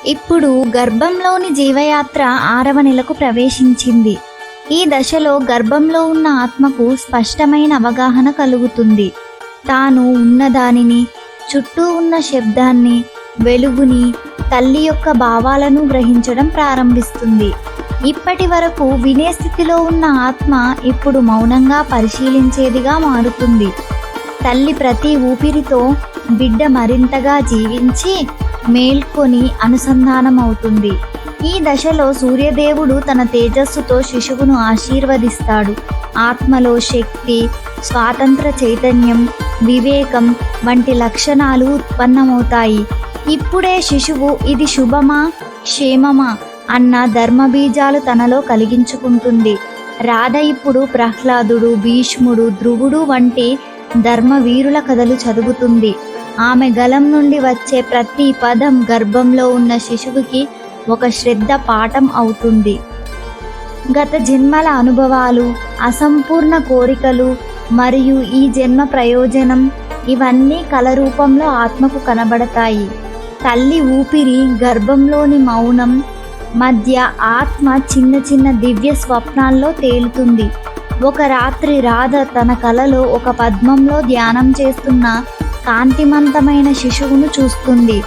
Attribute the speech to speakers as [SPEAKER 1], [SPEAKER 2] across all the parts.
[SPEAKER 1] ఇప్పుడు గర్భంలోని జీవయాత్ర 6వ నెలకు ప్రవేశించింది. ఈ దశలో గర్భంలో ఉన్న ఆత్మకు స్పష్టమైన అవగాహన కలుగుతుంది. తాను ఉన్నదానిని, చుట్టూ ఉన్న శబ్దాన్ని, వెలుగుని, తల్లి యొక్క భావాలను గ్రహించడం ప్రారంభిస్తుంది. ఇప్పటి వరకు వినే స్థితిలో ఉన్న ఆత్మ ఇప్పుడు మౌనంగా పరిశీలించేదిగా మారుతుంది. తల్లి ప్రతి ఊపిరితో బిడ్డ మరింతగా జీవించి మేల్కొని అనుసంధానమవుతుంది. ఈ దశలో సూర్యదేవుడు తన తేజస్సుతో శిశువును ఆశీర్వదిస్తాడు. ఆత్మలో శక్తి, స్వాతంత్ర చైతన్యం, వివేకం వంటి లక్షణాలు ఉత్పన్నమవుతాయి. ఇప్పుడే శిశువు ఇది శుభమా, క్షేమమా అన్న ధర్మబీజాలు తనలో కలిగించుకుంటుంది. రాధ ఇప్పుడు ప్రహ్లాదుడు, భీష్ముడు, ధ్రువుడు వంటి ధర్మవీరుల కథలు చదువుతుంది. ఆమె గలం నుండి వచ్చే ప్రతి పదం గర్భంలో ఉన్న శిశువుకి ఒక శ్రద్ధ పాఠం అవుతుంది. గత జన్మల అనుభవాలు, అసంపూర్ణ కోరికలు మరియు ఈ జన్మ ప్రయోజనం ఇవన్నీ కల రూపంలో ఆత్మకు కనబడతాయి. తల్లి ఊపిరి, గర్భంలోని మౌనం మధ్య ఆత్మ చిన్న చిన్న దివ్య స్వప్నాల్లో తేలుతుంది. ఒక రాత్రి రాధ తన కలలో ఒక పద్మంలో ధ్యానం చేస్తున్న కాంతిమంతమైన శిశువును చూస్తుంది.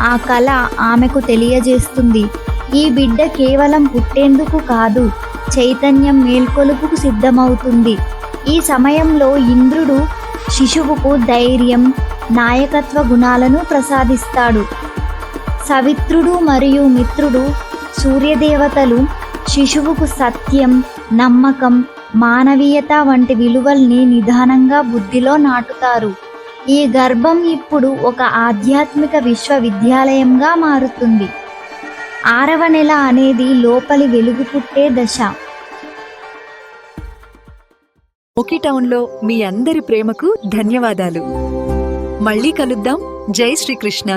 [SPEAKER 1] ఆ కళ ఆమెకు తెలియజేస్తుంది, ఈ బిడ్డ కేవలం పుట్టేందుకు కాదు, చైతన్యం మేల్కొలుపుకు సిద్ధమవుతుంది. ఈ సమయంలో ఇంద్రుడు శిశువుకు ధైర్యం, నాయకత్వ గుణాలను ప్రసాదిస్తాడు. సవిత్రుడు మరియు మిత్రుడు సూర్యదేవతలు శిశువుకు సత్యం, నమ్మకం, మానవీయత వంటి విలువల్ని నిదానంగా బుద్ధిలో నాటుతారు. ఈ గర్భం ఇప్పుడు ఒక ఆధ్యాత్మిక విశ్వవిద్యాలయంగా మారుతుంది. 6వ నెల అనేది లోపలి వెలుగు పుట్టే దశ.
[SPEAKER 2] ఓకే టౌన్లో మీ అందరి ప్రేమకు ధన్యవాదాలు. మళ్ళీ కలుద్దాం. జై శ్రీకృష్ణ.